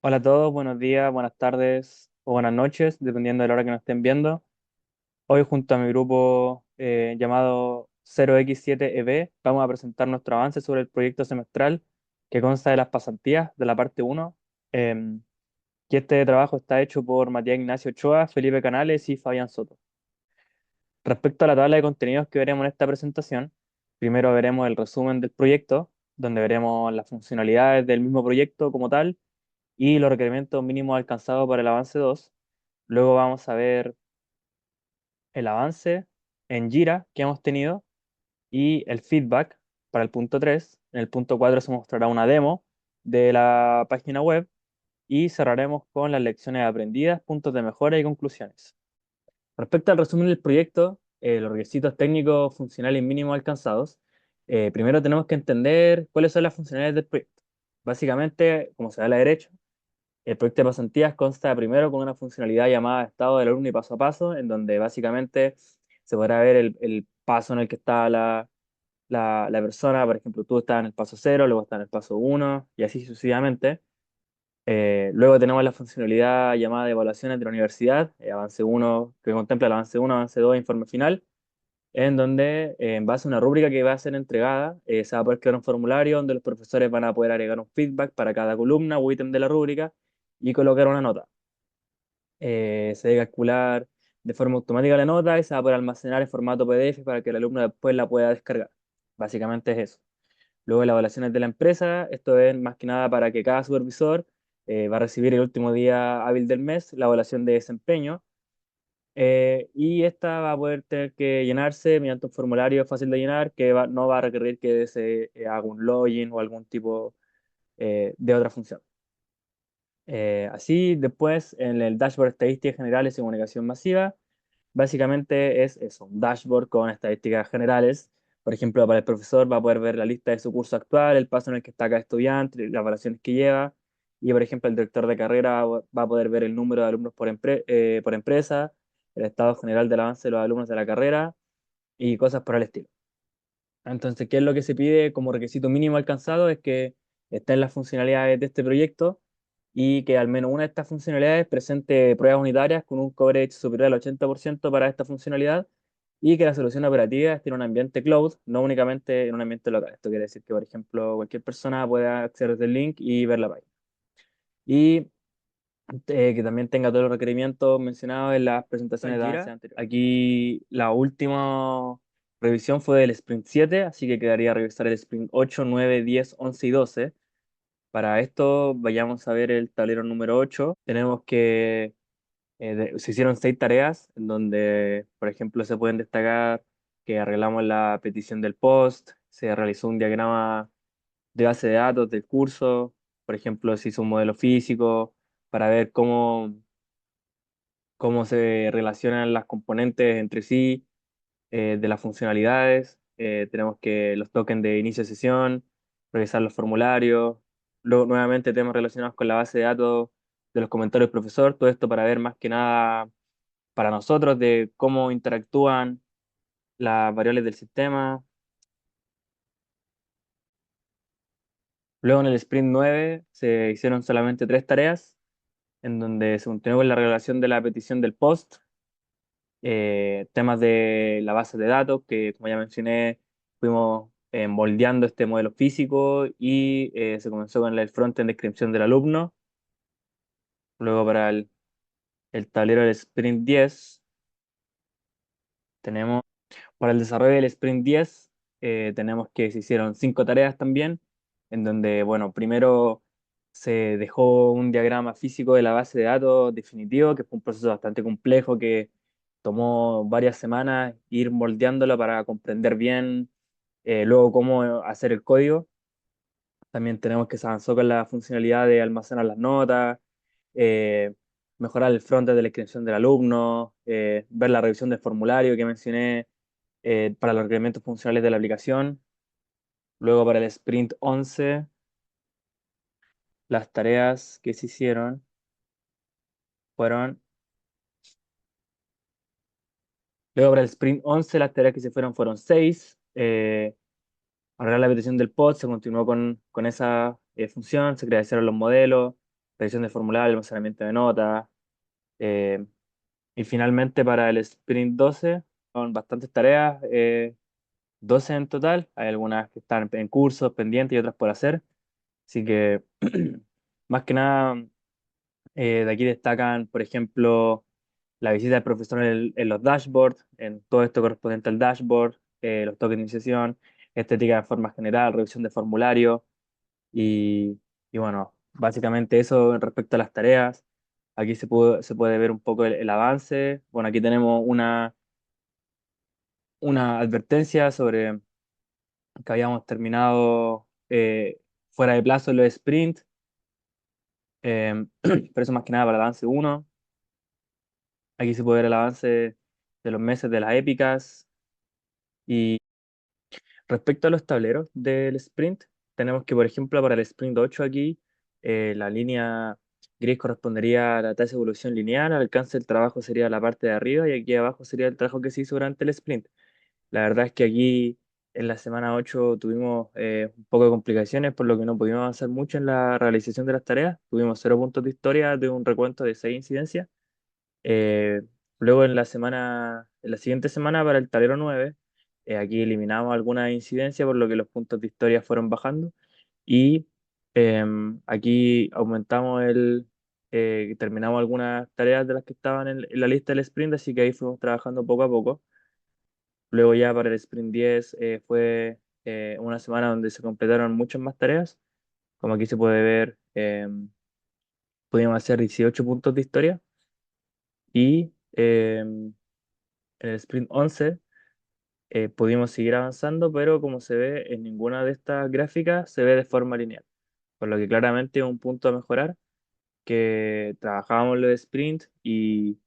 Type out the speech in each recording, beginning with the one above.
Hola a todos, buenos días, buenas tardes o buenas noches, dependiendo de la hora que nos estén viendo. Hoy junto a mi grupo llamado 0x7EB vamos a presentar nuestro avance sobre el proyecto semestral que consta de las pasantías de la parte 1. Y este trabajo está hecho por Matías Ignacio Ochoa, Felipe Canales y Fabián Soto. Respecto a la tabla de contenidos que veremos en esta presentación, primero veremos el resumen del proyecto, donde veremos las funcionalidades del mismo proyecto como tal y los requerimientos mínimos alcanzados para el avance 2. Luego vamos a ver el avance en Jira que hemos tenido y el feedback para el punto 3. En el punto 4 se mostrará una demo de la página web y cerraremos con las lecciones aprendidas, puntos de mejora y conclusiones. Respecto al resumen del proyecto, los requisitos técnicos, funcionales y mínimos alcanzados, primero tenemos que entender cuáles son las funcionalidades del proyecto. Básicamente, como se ve a la derecha, el proyecto de pasantías consta primero con una funcionalidad llamada estado del alumno y paso a paso, en donde básicamente se podrá ver el paso en el que está la persona. Por ejemplo, tú estás en el paso cero, luego estás en el paso uno y así sucesivamente. Luego tenemos la funcionalidad llamada de evaluaciones de la universidad, avance uno que contempla el avance uno, avance 2, informe final, en donde en base a una rúbrica que va a ser entregada, se va a poder crear un formulario donde los profesores van a poder agregar un feedback para cada columna o ítem de la rúbrica y colocar una nota. Se debe calcular de forma automática la nota y se va a poder almacenar en formato PDF para que el alumno después la pueda descargar. Básicamente es eso. Luego las evaluaciones de la empresa, esto es más que nada para que cada supervisor va a recibir el último día hábil del mes la evaluación de desempeño, y esta va a poder tener que llenarse mediante un formulario fácil de llenar que no va a requerir que se haga un login o algún tipo de otra función. Así, después, en el dashboard estadísticas generales y comunicación masiva, básicamente es eso, un dashboard con estadísticas generales. Por ejemplo, para el profesor va a poder ver la lista de su curso actual, el paso en el que está cada estudiante, las evaluaciones que lleva. Y, por ejemplo, el director de carrera va a poder ver el número de alumnos por empresa, el estado general del avance de los alumnos de la carrera y cosas por el estilo. Entonces, ¿qué es lo que se pide como requisito mínimo alcanzado? Es que estén las funcionalidades de este proyecto y que al menos una de estas funcionalidades presente pruebas unitarias con un coverage superior al 80% para esta funcionalidad y que la solución operativa esté en un ambiente cloud, no únicamente en un ambiente local. Esto quiere decir que, por ejemplo, cualquier persona pueda acceder desde el link y ver la página. Y que también tenga todos los requerimientos mencionados en las presentaciones de avance anteriores. Aquí la última revisión fue del Sprint 7, así que quedaría revisar el Sprint 8, 9, 10, 11 y 12. Para esto vayamos a ver el tablero número 8. Tenemos que se hicieron 6 tareas en donde, por ejemplo, se pueden destacar que arreglamos la petición del post, se realizó un diagrama de base de datos del curso, por ejemplo, se hizo un modelo físico para ver cómo se relacionan las componentes entre sí, de las funcionalidades. Tenemos que los tokens de inicio de sesión, revisar los formularios. Luego, nuevamente, temas relacionados con la base de datos de los comentarios del profesor. Todo esto para ver más que nada para nosotros de cómo interactúan las variables del sistema. Luego, en el sprint 9 se hicieron solamente 3 tareas, en donde se continuó con la relación de la petición del post, temas de la base de datos, que como ya mencioné, fuimos moldeando este modelo físico y se comenzó con el frontend de descripción del alumno. Luego para el tablero del Sprint 10 tenemos, para el desarrollo del Sprint 10 tenemos que se hicieron 5 tareas también, en donde, bueno, primero se dejó un diagrama físico de la base de datos definitivo, que fue un proceso bastante complejo que tomó varias semanas ir moldeándolo para comprender bien luego cómo hacer el código. También tenemos que se avanzó con la funcionalidad de almacenar las notas, eh, mejorar el frontend de la inscripción del alumno, ver la revisión del formulario que mencioné para los requerimientos funcionales de la aplicación. Luego para el sprint 11 las tareas que se hicieron fueron... Luego para el sprint 11 las tareas que se fueron 6. Arreglar la petición del pod, se continuó con esa función, se crearon los modelos, revisión de formulario, almacenamiento de notas. eh, y finalmente para el sprint 12 son bastantes tareas, 12 en total. Hay algunas que están en cursos, pendientes y otras por hacer. Así que, más que nada, de aquí destacan, por ejemplo, la visita del profesor en los dashboards, en todo esto correspondiente al dashboard, los toques de iniciación, estética de forma general, revisión de formulario y bueno, básicamente eso respecto a las tareas. Aquí se puede ver un poco el avance. Bueno, aquí tenemos una advertencia sobre que habíamos terminado fuera de plazo los sprint, pero eso más que nada para el avance uno. Aquí se puede ver el avance de los meses de las épicas. Y respecto a los tableros del sprint, tenemos que, por ejemplo, para el sprint 8 aquí, la línea gris correspondería a la tasa de evolución lineal, el alcance del trabajo sería la parte de arriba y aquí abajo sería el trabajo que se hizo durante el sprint. La verdad es que aquí en la semana 8 tuvimos un poco de complicaciones, por lo que no pudimos avanzar mucho en la realización de las tareas. Tuvimos 0 puntos de historia de un recuento de 6 incidencias. Eh, Luego en la siguiente semana para el tablero 9, aquí eliminamos alguna incidencia por lo que los puntos de historia fueron bajando y aquí aumentamos terminamos algunas tareas de las que estaban en la lista del sprint, así que ahí fuimos trabajando poco a poco. Luego ya para el sprint 10 fue una semana donde se completaron muchas más tareas, como aquí se puede ver, pudimos hacer 18 puntos de historia y en el sprint 11 pudimos seguir avanzando, pero como se ve en ninguna de estas gráficas se ve de forma lineal, por lo que claramente es un punto a mejorar, que trabajábamos los sprint y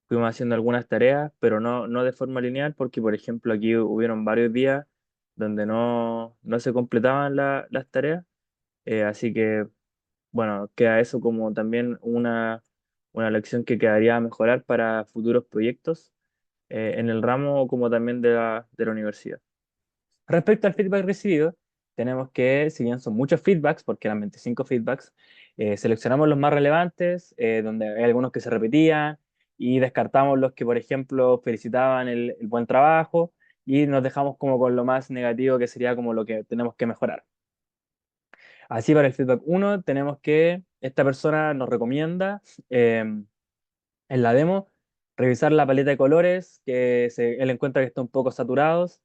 fuimos haciendo algunas tareas, pero no de forma lineal, porque por ejemplo aquí hubieron varios días donde no se completaban las tareas, así que bueno, queda eso como también una lección que quedaría a mejorar para futuros proyectos en el ramo como también de la universidad. Respecto al feedback recibido, tenemos que, si bien son muchos feedbacks, porque eran 25 feedbacks, seleccionamos los más relevantes, donde hay algunos que se repetían, y descartamos los que, por ejemplo, felicitaban el buen trabajo, y nos dejamos como con lo más negativo, que sería como lo que tenemos que mejorar. Así para el feedback uno tenemos que esta persona nos recomienda en la demo, revisar la paleta de colores, que él encuentra que está un poco saturados,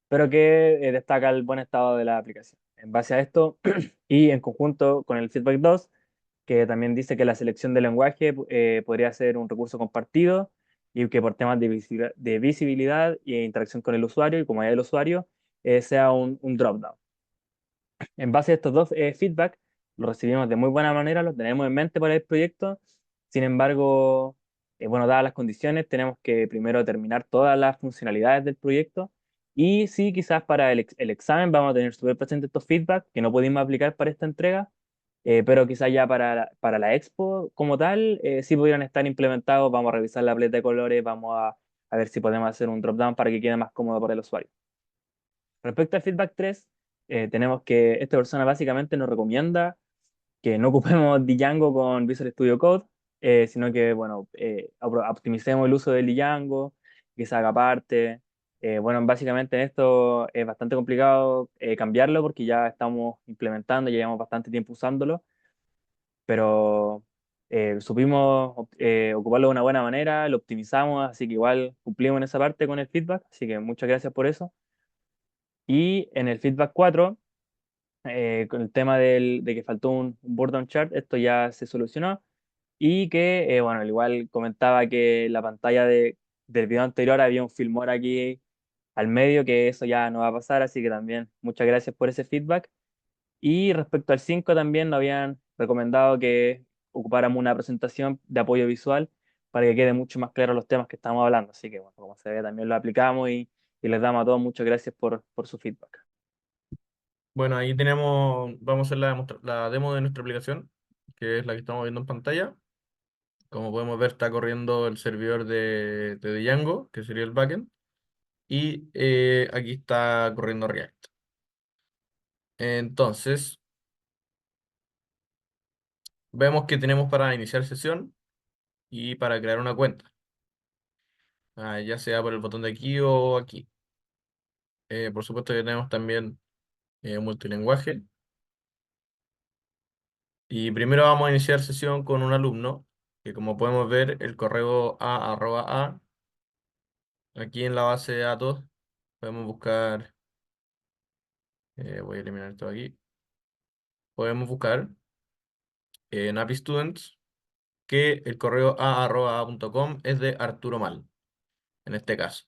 pero que destaca el buen estado de la aplicación. En base a esto, y en conjunto con el feedback 2 que también dice que la selección de lenguaje podría ser un recurso compartido y que por temas de visibilidad e interacción con el usuario y comodidad del usuario, sea un drop-down. En base a estos dos feedback, los recibimos de muy buena manera, los tenemos en mente para el proyecto. Sin embargo, bueno, dadas las condiciones, tenemos que primero terminar todas las funcionalidades del proyecto. Y sí, quizás para el examen vamos a tener súper presentes estos feedback que no pudimos aplicar para esta entrega, pero quizás ya para la expo como tal, sí pudieran estar implementados. Vamos a revisar la paleta de colores, vamos a ver si podemos hacer un drop-down para que quede más cómodo para el usuario. Respecto al feedback 3, tenemos que esta persona básicamente nos recomienda que no ocupemos Django con Visual Studio Code, sino que, bueno, optimicemos el uso del Django, que se haga parte. Bueno, básicamente en esto es bastante complicado cambiarlo porque ya estamos implementando, ya llevamos bastante tiempo usándolo, pero supimos ocuparlo de una buena manera, lo optimizamos, así que igual cumplimos en esa parte con el feedback, así que muchas gracias por eso. Y en el feedback 4 con el tema de que faltó un board on chart, esto ya se solucionó. Y que, bueno, al igual comentaba que en la pantalla del video anterior había un Filmora aquí al medio, que eso ya no va a pasar, así que también muchas gracias por ese feedback. Y respecto al 5 también nos habían recomendado que ocupáramos una presentación de apoyo visual para que quede mucho más claro los temas que estamos hablando. Así que, bueno, como se ve, también lo aplicamos y les damos a todos muchas gracias por su feedback. Bueno, ahí tenemos, vamos a hacer la demo de nuestra aplicación, que es la que estamos viendo en pantalla. Como podemos ver, está corriendo el servidor de Django, que sería el backend, y aquí está corriendo React. Entonces, vemos que tenemos para iniciar sesión y para crear una cuenta, ya sea por el botón de aquí o aquí. Por supuesto que tenemos también multilingüe. Y primero vamos a iniciar sesión con un alumno, que como podemos ver, el correo a, aquí en la base de datos, podemos buscar, voy a eliminar esto de aquí, podemos buscar en API Students que el correo a.a.com es de Arturo Mal, en este caso.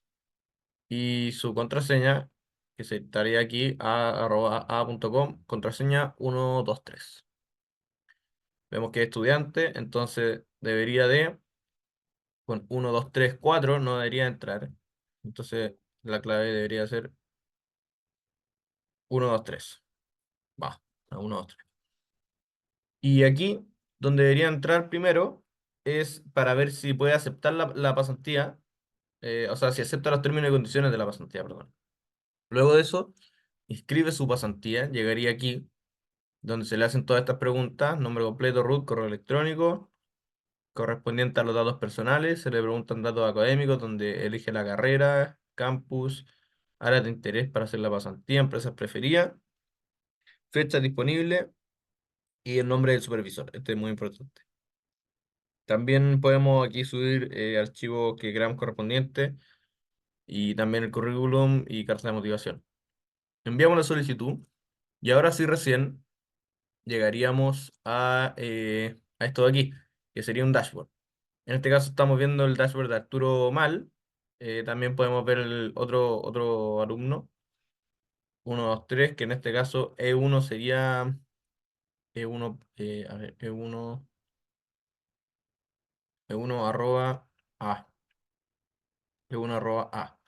Y su contraseña, que se estaría aquí, a.a.com, contraseña 123. Vemos que es estudiante, entonces debería de con 1 2 3 4 no debería entrar. Entonces la clave debería ser 1 2 3. Va, 1 2 3. Y aquí, donde debería entrar primero, es para ver si puede aceptar la pasantía, o sea, si acepta los términos y condiciones de la pasantía, perdón. Luego de eso, inscribe su pasantía, llegaría aquí, donde se le hacen todas estas preguntas: nombre completo, root, correo electrónico, correspondiente a los datos personales, se le preguntan datos académicos, donde elige la carrera, campus, áreas de interés para hacer la pasantía, empresas preferidas, fecha disponible y el nombre del supervisor. Este es muy importante. También podemos aquí subir archivos que creamos correspondientes y también el currículum y carta de motivación. Enviamos la solicitud y ahora sí recién llegaríamos a esto de aquí, que sería un dashboard. En este caso estamos viendo el dashboard de Arturo Mal. También podemos ver el otro alumno, 1 2 3, que en este caso E1 sería E1, a ver, E1 arroba A, E1 arroba A.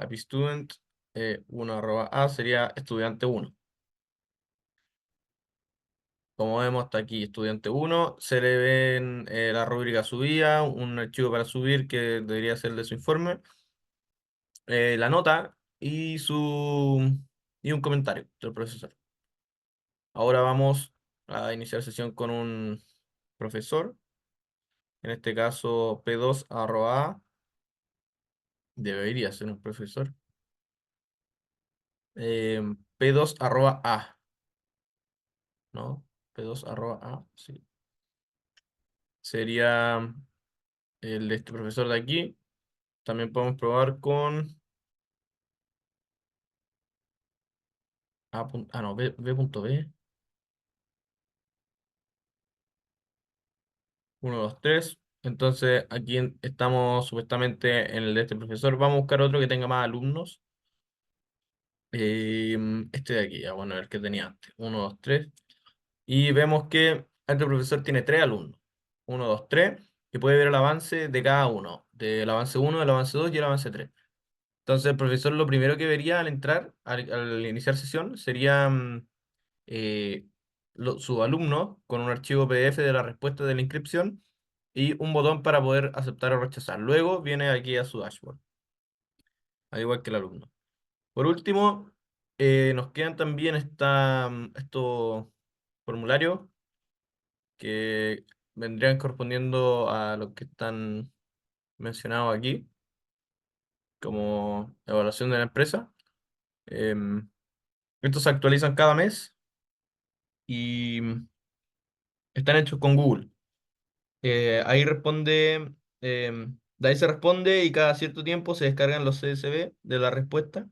API Student, 1 arroba A sería estudiante 1. Como vemos hasta aquí, estudiante 1, se le ven la rúbrica subida, un archivo para subir que debería ser de su informe, la nota y un comentario del profesor. Ahora vamos a iniciar sesión con un profesor, en este caso P2 arroba A, debería ser un profesor, P2 arroba A, ¿no? P2 arroba A, sí. Sería el de este profesor de aquí. También podemos probar con no, B.B, 1 2 3. Entonces aquí estamos supuestamente en el de este profesor. Vamos a buscar otro que tenga más alumnos. Este de aquí, ya bueno, el que tenía antes. 1 2 3. Y vemos que este profesor tiene 3 alumnos. 1 2 3. Y puede ver el avance de cada uno. Del avance uno, del avance 2 y el avance 3. Entonces el profesor lo primero que vería al entrar, al iniciar sesión, sería eh, su alumno con un archivo PDF de la respuesta de la inscripción y un botón para poder aceptar o rechazar. Luego viene aquí a su dashboard, al igual que el alumno. Por último, nos quedan también estos formularios que vendrían correspondiendo a lo que están mencionados aquí como evaluación de la empresa. Em, Estos se actualizan cada mes y están hechos con Google. Ahí responde, de ahí se responde y cada cierto tiempo se descargan los CSV de la respuesta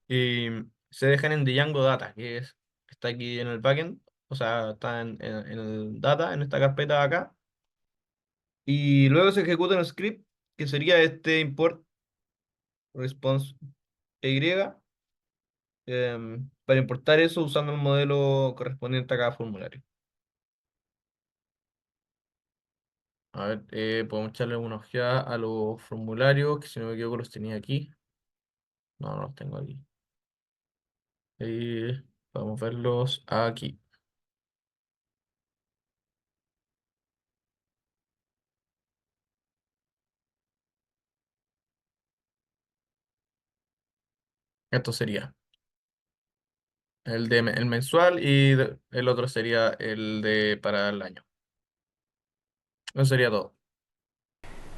y se dejan en Django Data, está aquí en el backend, o sea, está en el data, en esta carpeta de acá. Y luego se ejecuta un script que sería este import response Y, para importar eso usando el modelo correspondiente a cada formulario. A ver, podemos echarle una ojeada a los formularios, que si no me equivoco los tenía aquí. No, no los tengo aquí. Podemos verlos aquí. Esto sería. el mensual y el otro sería el de para el año. Eso sería todo.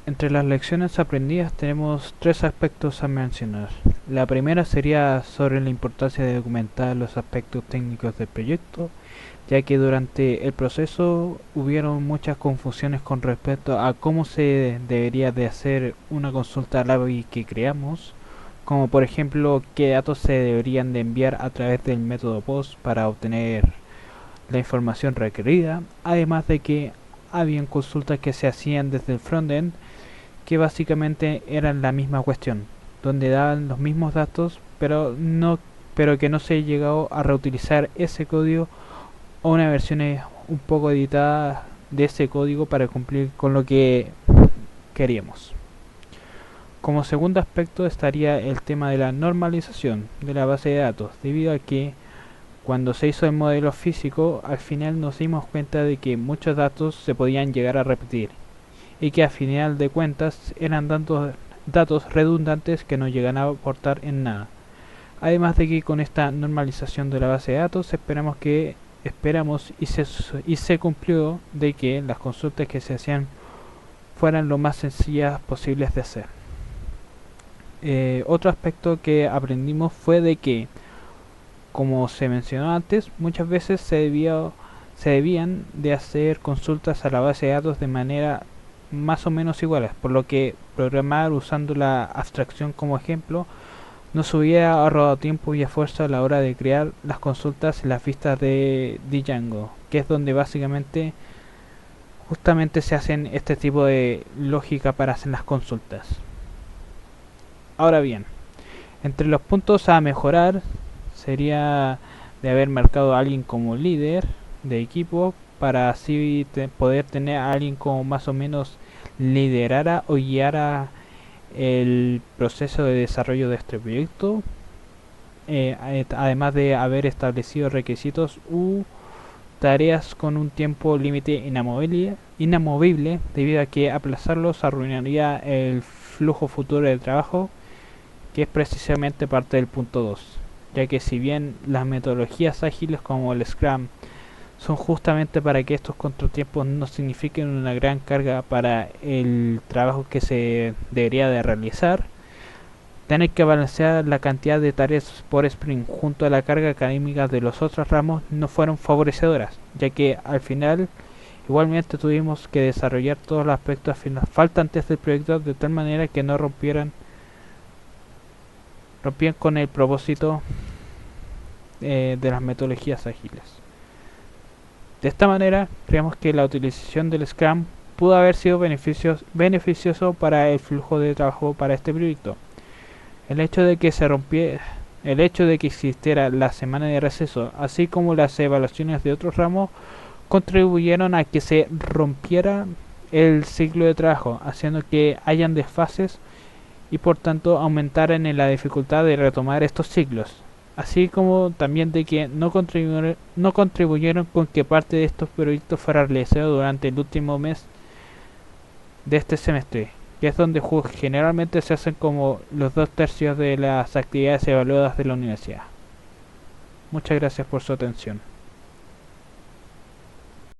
Entre las lecciones aprendidas tenemos tres aspectos a mencionar. La primera sería sobre la importancia de documentar los aspectos técnicos del proyecto, ya que durante el proceso hubieron muchas confusiones con respecto a cómo se debería de hacer una consulta a la API que creamos, como por ejemplo qué datos se deberían de enviar a través del método POST para obtener la información requerida, además de que habían consultas que se hacían desde el frontend que básicamente eran la misma cuestión, donde daban los mismos datos, pero que no se llegó a reutilizar ese código o una versión un poco editada de ese código para cumplir con lo que queríamos. Como segundo aspecto estaría el tema de la normalización de la base de datos, debido a que cuando se hizo el modelo físico, al final nos dimos cuenta de que muchos datos se podían llegar a repetir y que a final de cuentas eran datos redundantes que no llegan a aportar en nada. Además de que con esta normalización de la base de datos esperamos y se cumplió de que las consultas que se hacían fueran lo más sencillas posibles de hacer. Otro aspecto que aprendimos fue de que, como se mencionó antes, muchas veces se debían de hacer consultas a la base de datos de manera más o menos iguales, por lo que programar usando la abstracción como ejemplo nos hubiera ahorrado tiempo y esfuerzo a la hora de crear las consultas en las vistas de Django, que es donde básicamente justamente se hacen este tipo de lógica para hacer las consultas. Ahora bien, entre los puntos a mejorar sería de haber marcado a alguien como líder de equipo para así poder tener a alguien como más o menos liderara o guiara el proceso de desarrollo de este proyecto, además de haber establecido requisitos u tareas con un tiempo límite inamovible, debido a que aplazarlos arruinaría el flujo futuro de trabajo, que es precisamente parte del punto 2, ya que si bien las metodologías ágiles como el Scrum son justamente para que estos contratiempos no signifiquen una gran carga para el trabajo que se debería de realizar, tener que balancear la cantidad de tareas por sprint junto a la carga académica de los otros ramos no fueron favorecedoras, ya que al final igualmente tuvimos que desarrollar todos los aspectos faltantes del proyecto de tal manera que no rompían con el propósito de las metodologías ágiles. De esta manera, creemos que la utilización del Scrum pudo haber sido beneficioso para el flujo de trabajo para este proyecto. El hecho de que existiera la semana de receso, así como las evaluaciones de otros ramos, contribuyeron a que se rompiera el ciclo de trabajo, haciendo que hayan desfases y por tanto aumentaran en la dificultad de retomar estos ciclos, así como también de que no contribuyeron con que parte de estos proyectos fuera realizado durante el último mes de este semestre, que es donde generalmente se hacen como los 2/3 de las actividades evaluadas de la universidad. Muchas gracias por su atención.